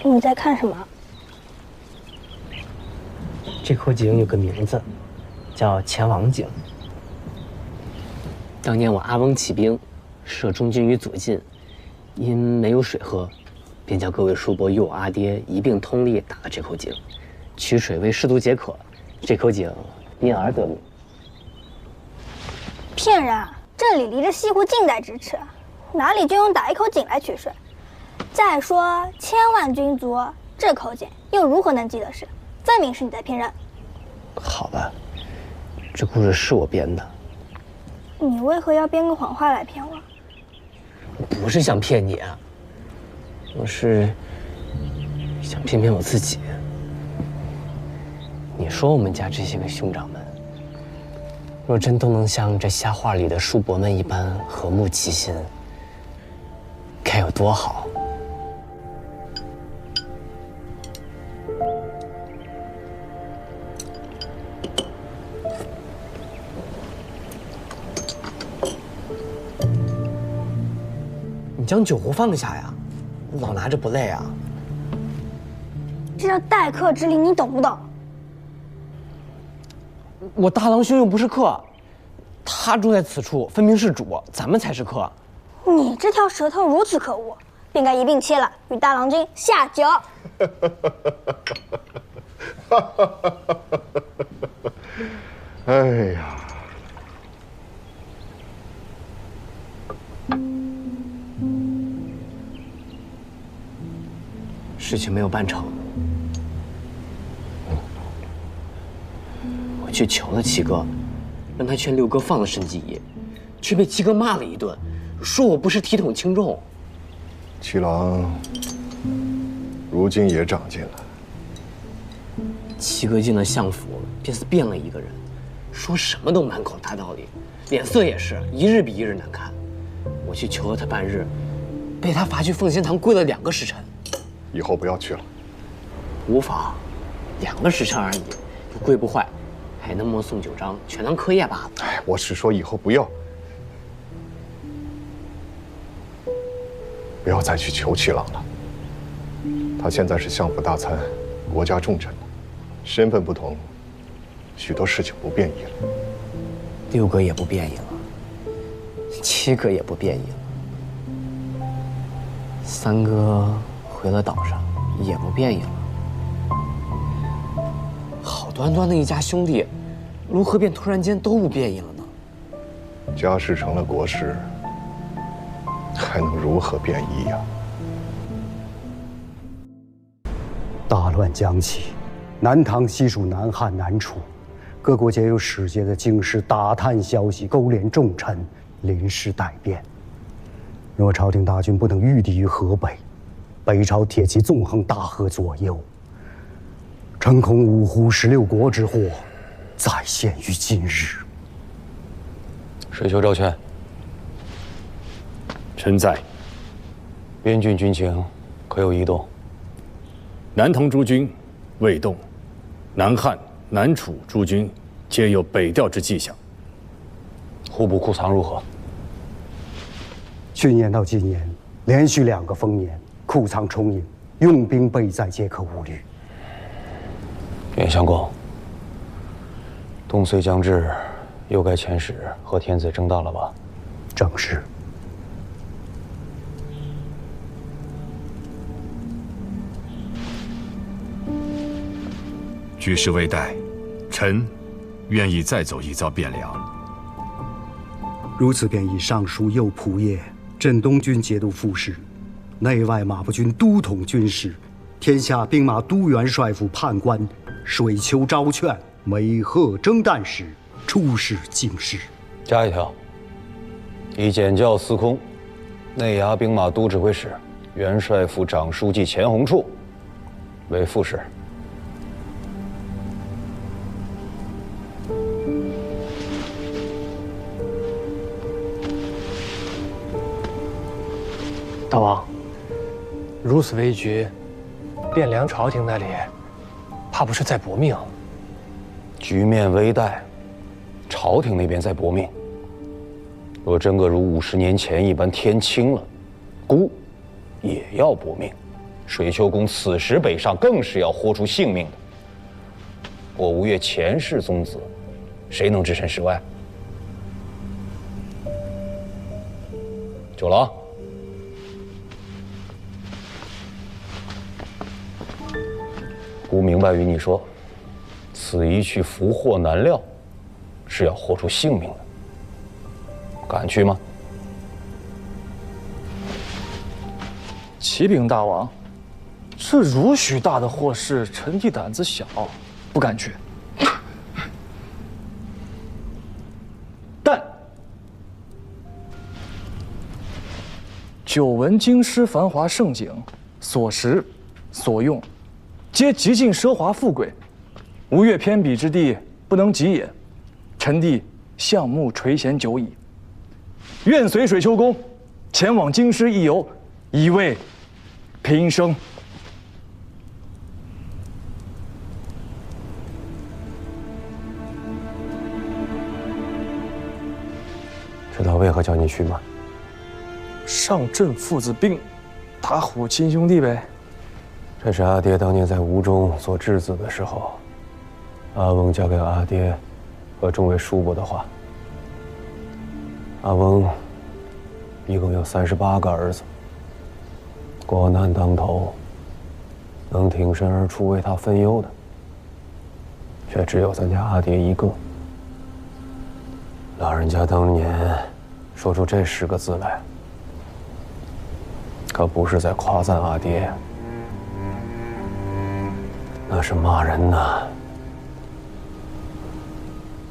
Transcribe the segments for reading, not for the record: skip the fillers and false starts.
你在看什么？这口井有个名字，叫前王井。当年我阿翁起兵，摄中军于左近，因没有水喝，便叫各位叔伯与我阿爹一并通力打了这口井，取水为士卒解渴，这口井因而得名。骗人！这里离着西湖近在咫尺，哪里就用打一口井来取水？再说千万军卒，这口井又如何能记得是？分明是你在骗人。好吧，这故事是我编的。你为何要编个谎话来骗我？不是想骗你啊，我是想骗骗我自己。你说我们家这些个兄长们，若真都能像这瞎话里的叔伯们一般和睦齐心，该有多好！你将酒壶放下呀，老拿着不累啊？这叫待客之礼，你懂不懂？我大郎兄又不是客，他住在此处，分明是主，咱们才是客。你这条舌头如此可恶，便该一并切了，与大郎君下酒。哎呀！事情没有办成，我去求了七哥，让他劝六哥放了申继义，却被七哥骂了一顿，说我不是体统轻重。七郎如今也长进了。七哥进了相府，便似变了一个人，说什么都满口大道理，脸色也是一日比一日难看。我去求了他半日，被他罚去奉仙堂跪了2个时辰。以后不要去了。无妨，2个时辰而已，又跪不坏，还能默诵9章，全当课业罢了。哎，我是说以后不要再去求七郎了。他现在是相府大参，国家重臣，身份不同，许多事情不便宜了。6哥也不便宜了，7哥也不便宜了，3哥回了岛上也不便宜了。好端端的一家兄弟，如何便突然间都不便宜了呢？家事成了国事，还能如何便宜呀？大乱将起，南唐西属南汉、南楚，各国皆有使节的京师打探消息，勾连重臣，临时待变。若朝廷大军不能御敌于河北，北朝铁骑纵横大河左右，诚恐五胡16国之祸再现于今日。谁求赵劝？臣在。边郡军情可有异动？南唐诸军未动，南汉、南楚诸军皆有北调之迹象。户部库藏如何？去年到今年，连续2个丰年，库藏充盈，用兵备载皆可无虑。袁相公，冬岁将至，又该遣使和天子争大了吧？正是。局势未待，臣愿意再走一遭汴梁。如此便以尚书右仆射、镇东军节度副使、内外马步军都统军事、天下兵马都元帅府判官、水丘招劝、美贺征旦使出使京师。加一条，以检校司空、内衙兵马都指挥使、元帅府长书记钱弘处为副使。大王，如此危局，汴梁朝廷那里怕不是在搏命？局面危殆，朝廷那边在搏命。若真个如50年前一般天清了，孤也要搏命。水丘公此时北上，更是要豁出性命的。我吴越前世宗子，谁能置身事外？九郎，吾明白与你说，此一去福祸难料，是要豁出性命的。敢去吗？启禀大王，这如许大的祸事，臣弟胆子小，不敢去。但久闻京师繁华盛景，所食所用，皆极尽奢华富贵，吴越偏鄙之地，不能及也。臣弟项目垂涎久矣，愿随水丘公前往京师一游，以慰平生。知道为何叫你去吗？上阵父子兵，打虎亲兄弟呗。这是阿爹当年在吴中做质子的时候，阿翁交给阿爹和众位叔伯的话。阿翁一共有38个儿子，国难当头，能挺身而出为他分忧的，却只有咱家阿爹一个。老人家当年说出这10个字来，可不是在夸赞阿爹，那是骂人呐。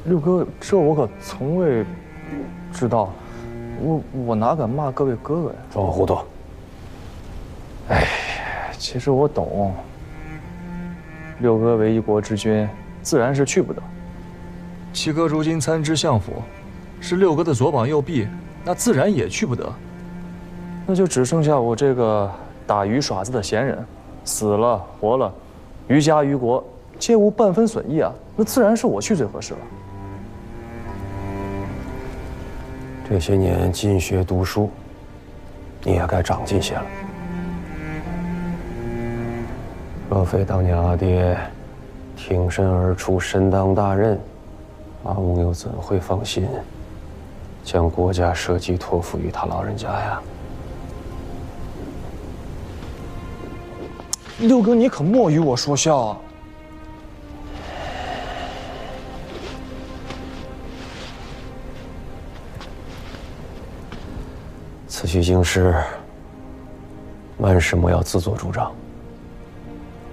六哥，这我可从未知道，我哪敢骂各位哥哥呀？装糊涂！哎，其实我懂，六哥为一国之君，自然是去不得。七哥如今参知相府，是六哥的左膀右臂，那自然也去不得。那就只剩下我这个打鱼耍子的闲人，死了活了，于家于国皆无半分损益啊！那自然是我去最合适了。这些年进学读书，你也该长进些了。若非当年阿爹挺身而出，身当大任，阿翁又怎会放心将国家社稷托付于他老人家呀？六哥，你可莫与我说笑啊！此去京师，万事莫要自作主张。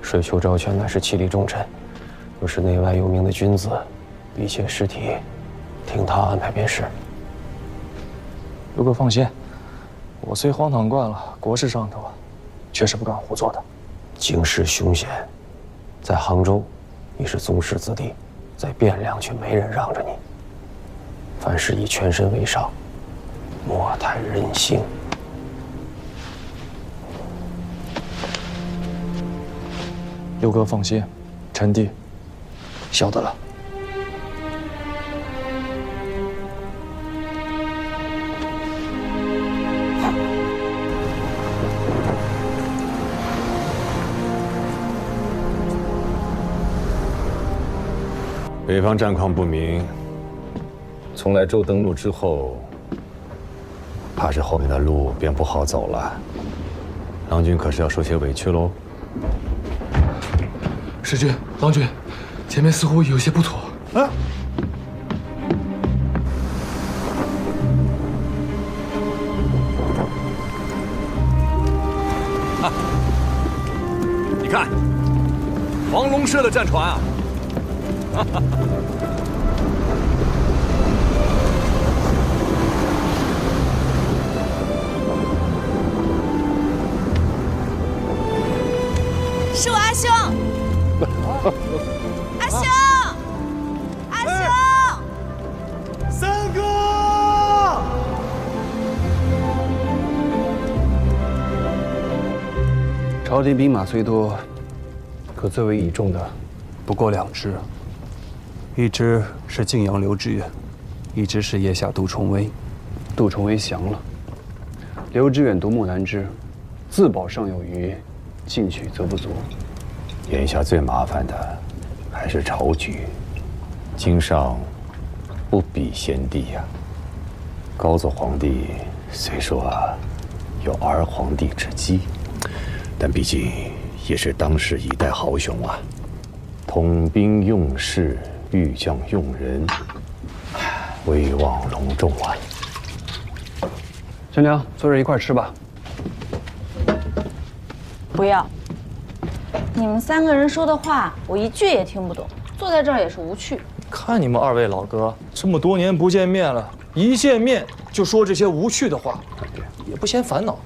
水丘昭全乃是其力重臣，又是内外有名的君子，一切事体听他安排便是。六哥放心，我虽荒唐惯了，国事上头啊，确实不敢胡做的。京师凶险，在杭州你是宗室子弟，在汴梁却没人让着你。凡事以全身为上，莫太任性。六哥放心，臣弟晓得了。北方战况不明，从莱州登陆之后，怕是后面的路便不好走了。郎君可是要受些委屈喽？世君，郎君，前面似乎有些不妥。啊！你看，黄龙社的战船啊！是我阿兄，阿兄，阿兄，三哥！朝廷兵马虽多，可最为倚重的不过2支，一支是晋阳刘知远，一支是腋下杜重威。杜重威降了，刘知远独木难支，自保尚有余，进取则不足。眼下最麻烦的还是朝局，经上不比先帝呀。高祖皇帝虽说有儿皇帝之基，但毕竟也是当世一代豪雄啊，统兵用士，御将用人，威望隆重啊。新娘，坐这一块吃吧。不要，你们3个人说的话，我一句也听不懂，坐在这儿也是无趣。看你们2位老哥这么多年不见面了，一见面就说这些无趣的话，也不嫌烦恼。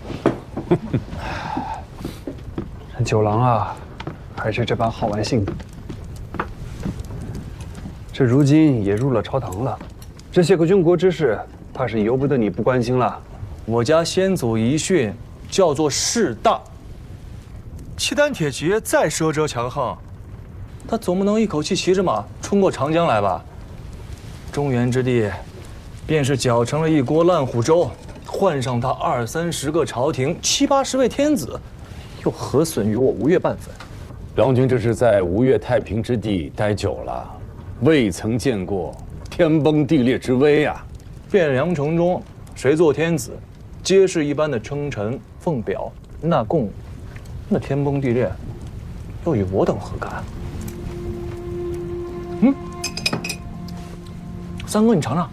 九郎啊，还是这般好玩性。这如今也入了朝堂了，这些个军国之事，怕是由不得你不关心了。我家先祖遗训叫做士大。契丹铁骑再奢折强横，他总不能一口气骑着马冲过长江来吧？中原之地，便是搅成了一锅烂糊粥，换上他20-30个朝廷，70-80位天子，又何损于我吴越半分？郎君这是在吴越太平之地待久了，未曾见过天崩地裂之危啊！汴梁城中，谁做天子，皆是一般的称臣奉表纳贡，那天崩地裂，又与我等何干？三哥，你尝尝。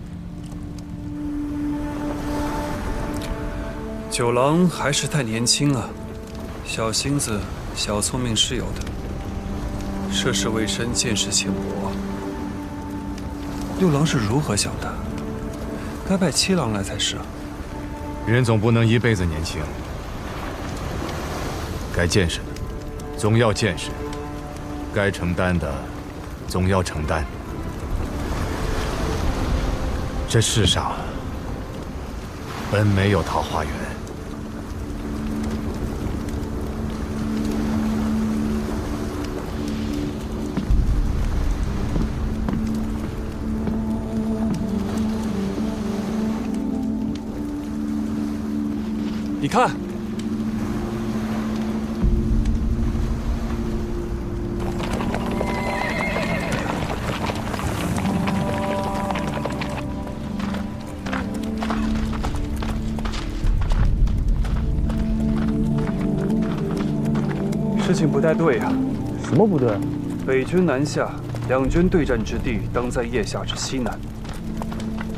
九郎还是太年轻啊，小心思、小聪明是有的，涉世未深，见识浅薄。六郎是如何想的？该拜七郎来才是啊。人总不能一辈子年轻，该见识的总要见识，该承担的总要承担。这世上本没有桃花源。你看，事情不太对呀。什么不对？北军南下，两军对战之地当在腋下之西南。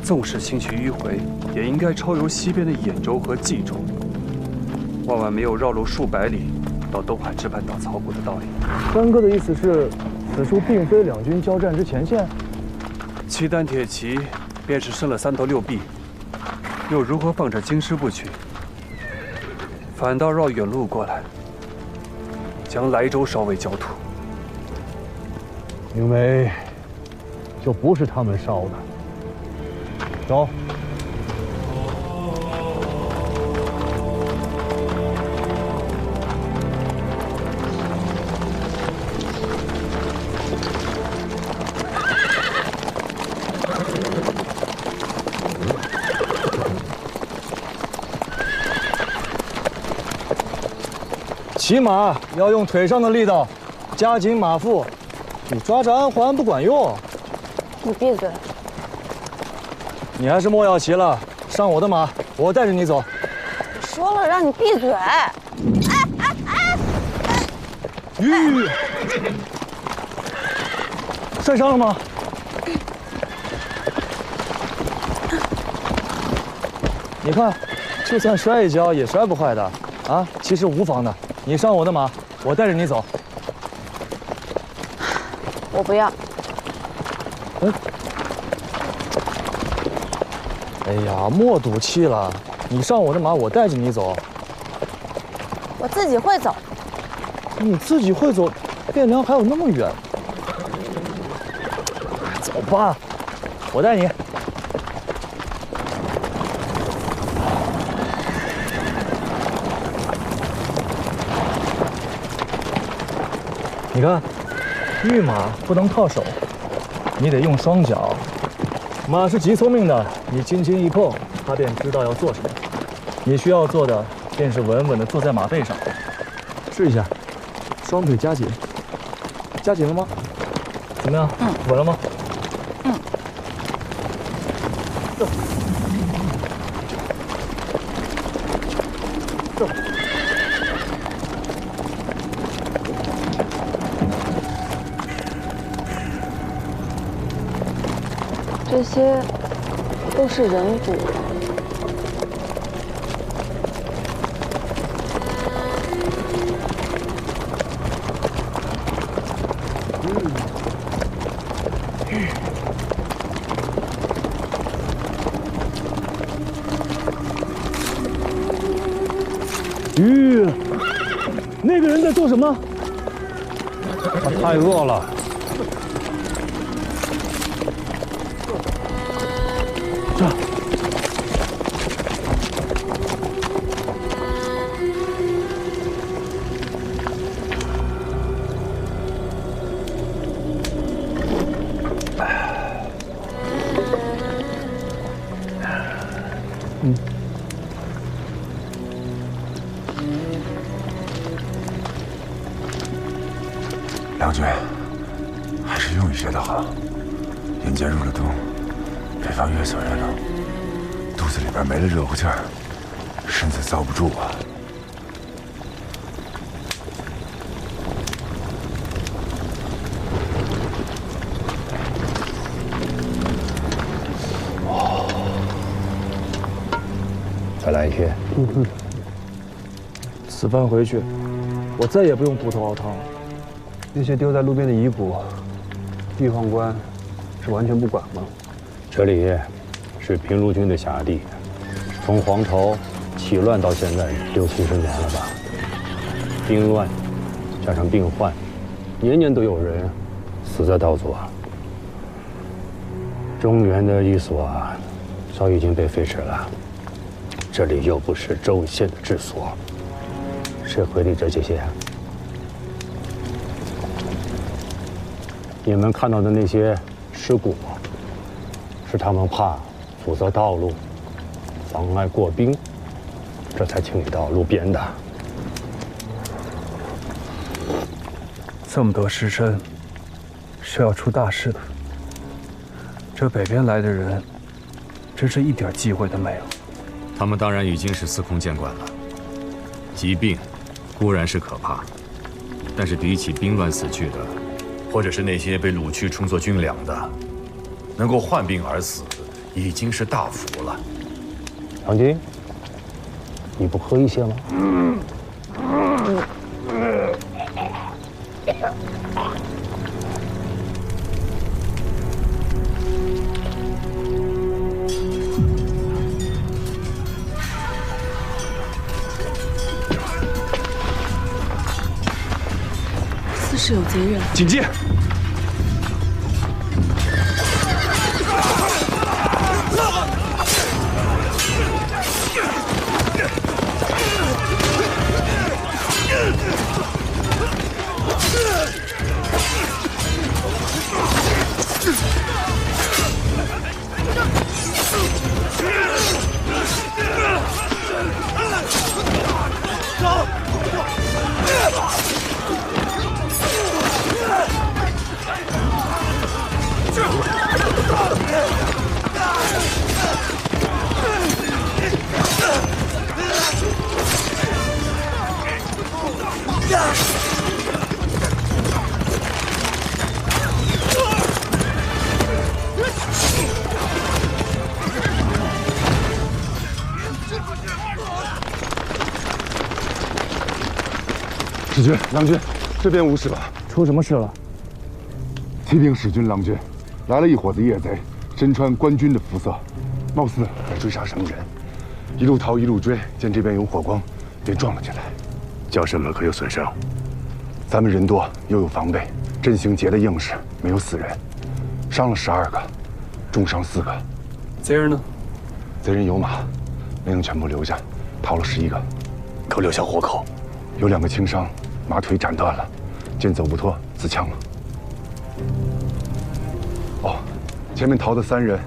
纵使轻取迂回，也应该超游西边的兖州和冀州。万万没有绕路数百里到东海之畔打草谷的道理。三哥的意思是，此处并非两军交战之前线。契丹铁骑便是生了3头6臂，又如何放着京师不取，反倒绕远路过来，将莱州烧为焦土？因为就不是他们烧的。走。骑马要用腿上的力道，加紧马腹。你抓着安环不管用。你闭嘴！你还是莫要骑了，上我的马，我带着你走。说了让你闭嘴！吁！摔伤了吗？你看，就算摔一跤也摔不坏的啊，其实无妨的。你上我的马，我带着你走。我不要。哎呀，莫赌气了，你上我的马，我带着你走。我自己会走。你自己会走？汴梁还有那么远。走吧，我带你。你看，御马不能靠手，你得用双脚。马是极聪明的，你轻轻一碰，它便知道要做什么。你需要做的便是稳稳地坐在马背上，试一下。双腿夹紧，夹紧了吗？怎么样？稳了吗？走。走。这些都是人骨。那个人在做什么？他太饿了。这。梁军，还是用一些的好。眼见入了冬，北方越走越冷，肚子里边没了热乎劲儿，身子遭不住啊。再来一贴。此番回去，我再也不用捕头熬汤了。那些丢在路边的遗骨，玉宦官是完全不管吗？这里是平卢军的辖地，从黄巢起乱到现在60-70年了吧？兵乱加上病患，年年都有人死在道左。中原的一所啊，早已经被废止了。这里又不是州县的治所，谁会理这些？你们看到的那些尸骨，是他们怕阻塞道路，妨碍过兵，这才清理到路边的。这么多尸身，是要出大事的。这北边来的人，真是一点机会都没有。他们当然已经是司空见惯了。疾病固然是可怕，但是比起兵乱死去的，或者是那些被掳去充作军粮的，能够患病而死，已经是大福了。杨军，你不喝一些吗？似是有贼人，警戒！使君、郎君，这边无事了。出什么事了？启禀使君、郎君，来了一伙子夜贼，身穿官军的服色，貌似来追杀什么人，一路逃一路追，见这边有火光，便撞了进来。将士们可有损伤？咱们人多，又有防备，阵型结得硬实，没有死人，伤了12个，重伤4个。贼人呢？贼人有马，没能全部留下，逃了11个，可留下活口。有2个轻伤，马腿斩断了，见走不脱，自枪了。哦，前面逃的3人，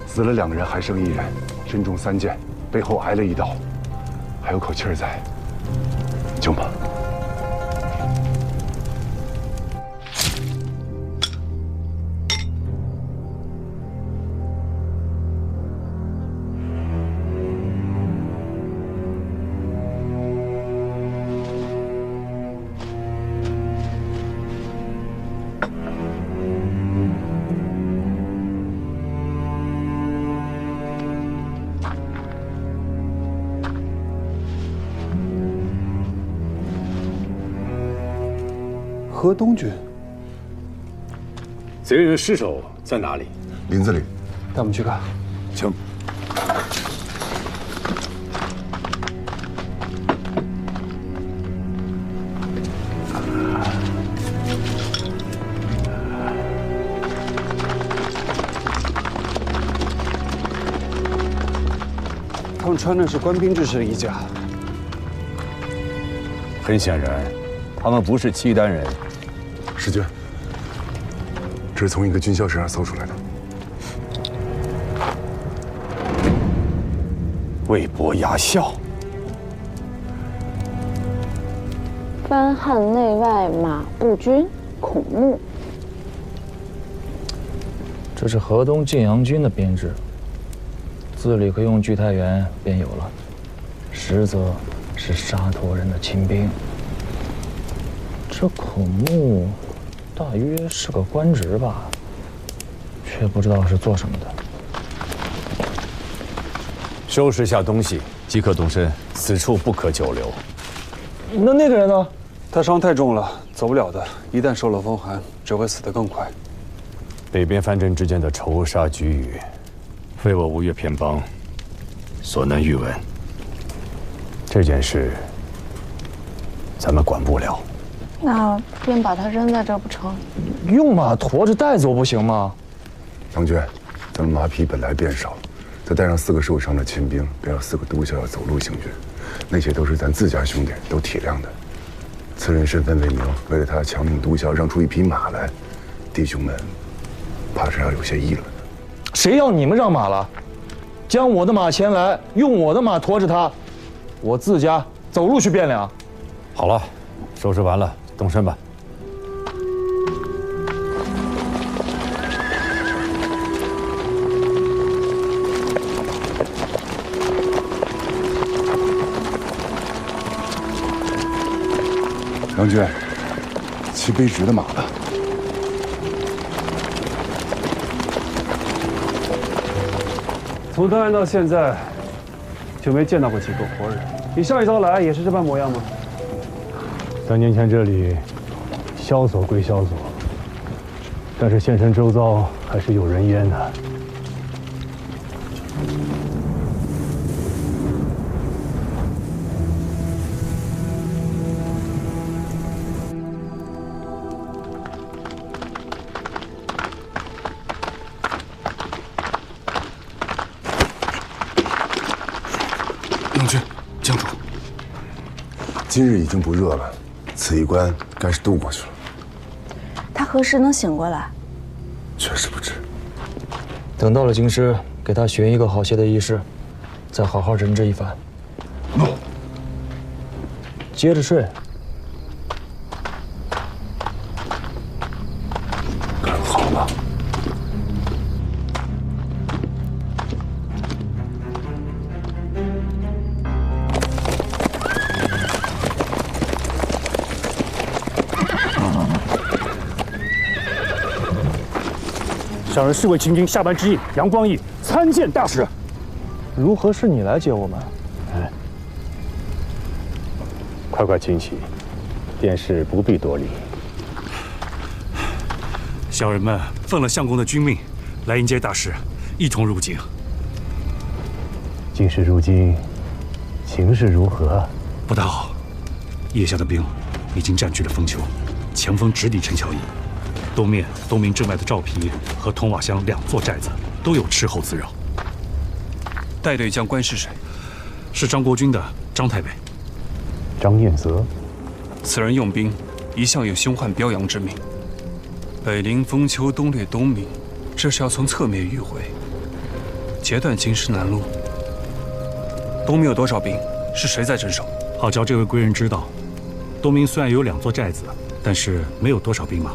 死了2个人，还剩1人，身中3箭，背后挨了1刀，还有口气儿在，救吗？河东军。贼人的尸首在哪里？林子里。带我们去看。请。他们穿的是官兵制式的衣甲。很显然，他们不是契丹人。师尊，这是从一个军校身上搜出来的。魏博牙校。番汉内外马步军孔目。这是河东晋阳军的编制，字里可用距太原便有了，实则是沙陀人的亲兵。这孔目大约是个官职吧，却不知道是做什么的。收拾下东西，即可动身。此处不可久留。那个人呢？他伤太重了，走不了的。一旦受了风寒，只会死得更快。北边藩镇之间的仇杀龃龉，非我吴越偏帮所能预闻。这件事，咱们管不了。那便把他扔在这不成？用马驮着带走不行吗？郎君，咱们马匹本来便少，再带上4个受伤的亲兵，便有4个督校要走路行军，那些都是咱自家兄弟，都体谅的。此人身份未明，为了他强令督校让出一匹马来，弟兄们怕是要有些议论。谁要你们让马了？将我的马牵来，用我的马驮着他，我自家走路去汴梁。好了，收拾完了，动身吧。郎君，骑卑职的马吧。从登岸到现在，就没见到过几个活人。你上一遭来也是这般模样吗3年前这里萧索归萧索，但是县城周遭还是有人烟的。郎君，江主，今日已经不热了，此一关该是渡过去了。他何时能醒过来？确实不知。等到了京师，给他寻一个好些的医师，再好好诊治一番。诺。接着睡。干好了。小人侍卫秦军下班之夜，杨光义参见大使。如何是你来接我们？快请起，便是不必多礼。小人们奉了相公的军命，来迎接大使，一同入京。今时入京，情势如何？不大好，腋下的兵已经占据了丰丘，强锋直抵陈桥驿。东面东明镇外的赵皮和通瓦乡2座寨子都有斥候滋扰。带队将官是谁？是张国军的张太尉。张彦泽，此人用兵一向有凶悍彪扬之名。北临丰丘，东掠东明，这是要从侧面迂回，截断京师南路。东明有多少兵？是谁在镇守？好叫这位贵人知道，东明虽然有2座寨子，但是没有多少兵马。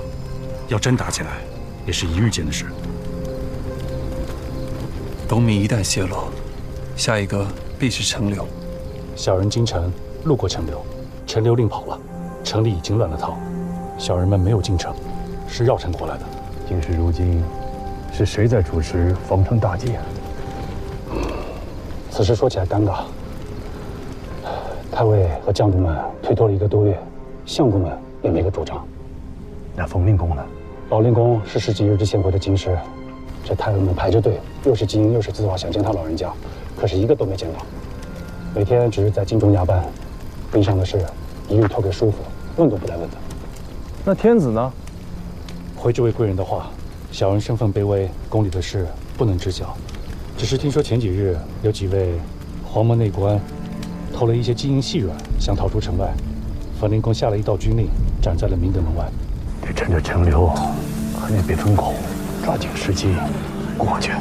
要真打起来，也是一日间的事。东明一旦泄露，下一个必是陈留。小人京城路过陈留，陈留令跑了，城里已经乱了套，小人们没有进城，是绕城过来的。今时如今，是谁在主持防城大计啊？此事说起来尴尬，太尉和将军们推脱了1个多月，相公们也没个主张。那冯令公呢？老令公是十几日之前回的京师，这太尉们排着队，又是金又是字画，想见他老人家，可是一个都没见到。每天只是在京中加班，兵上的事一律托给叔父，问都不带问的。那天子呢？回这位贵人的话，小人身份卑微，宫里的事不能知晓。只是听说前几日有几位黄门内官偷了一些金银细软，想逃出城外。冯令公下了一道军令，斩在了明德门外。得趁着陈留和那别封口，抓紧时机过去。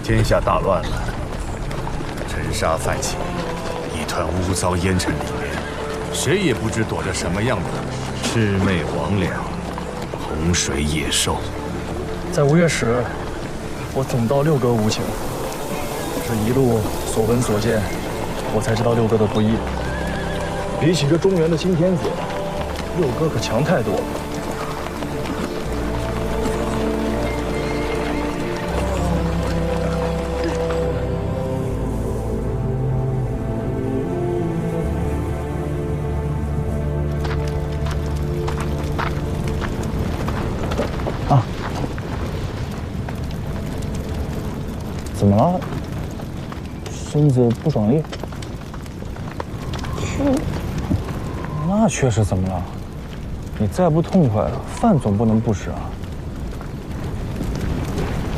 天下大乱了，尘沙泛起，一团污糟烟尘里面，谁也不知躲着什么样的魑魅魍魉、洪水野兽。在吴越时，我总到六哥无情，这一路所闻所见，我才知道六哥的不易。比起这中原的新天子，六哥可强太多了。啊，怎么了？身子不爽利？那确实怎么了？你再不痛快了，饭总不能不吃啊！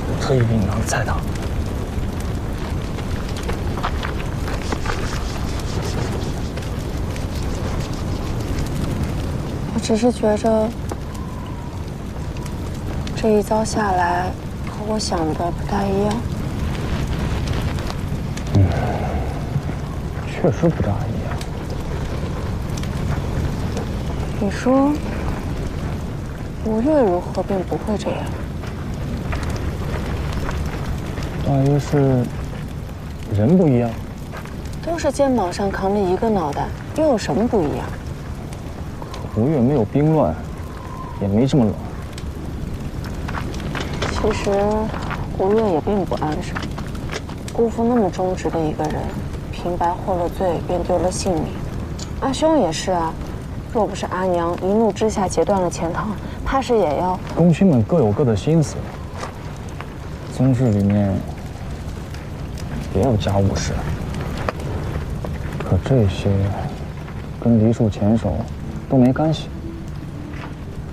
我特意给你拿的菜汤。我只是觉着这一遭下来和我想的不大一样。确实不大一样。你说吴越如何便不会这样？大约是人不一样。都是肩膀上扛着一个脑袋，又有什么不一样？吴越没有兵乱，也没这么冷。其实吴越也并不安生，辜负那么忠直的一个人，平白获了罪，便丢了性命。阿兄也是啊，若不是阿娘一怒之下截断了钱塘，怕是也要……功勋们各有各的心思，宗室里面也有家务事。可这些跟梨树前手都没干系。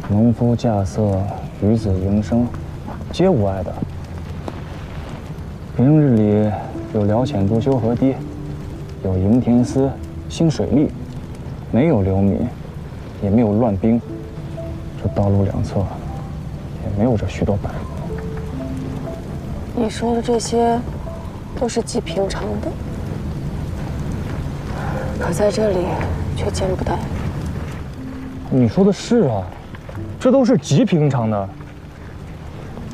农夫稼穑、渔子营生，皆无碍的。平日里有辽浅渡修河堤，有营田司兴水利，没有流民，也没有乱兵。这道路两侧也没有这许多百姓。你说的这些都是极平常的，可在这里却见不到。你说的是啊，这都是极平常的，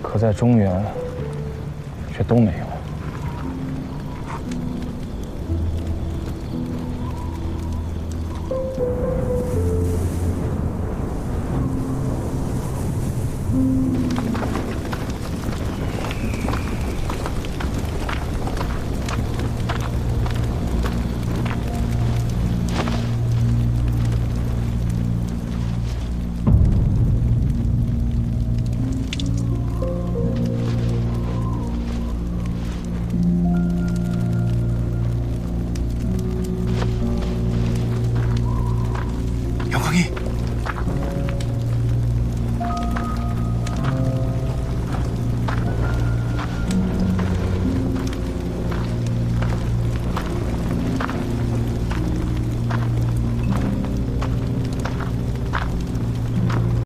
可在中原却都没有。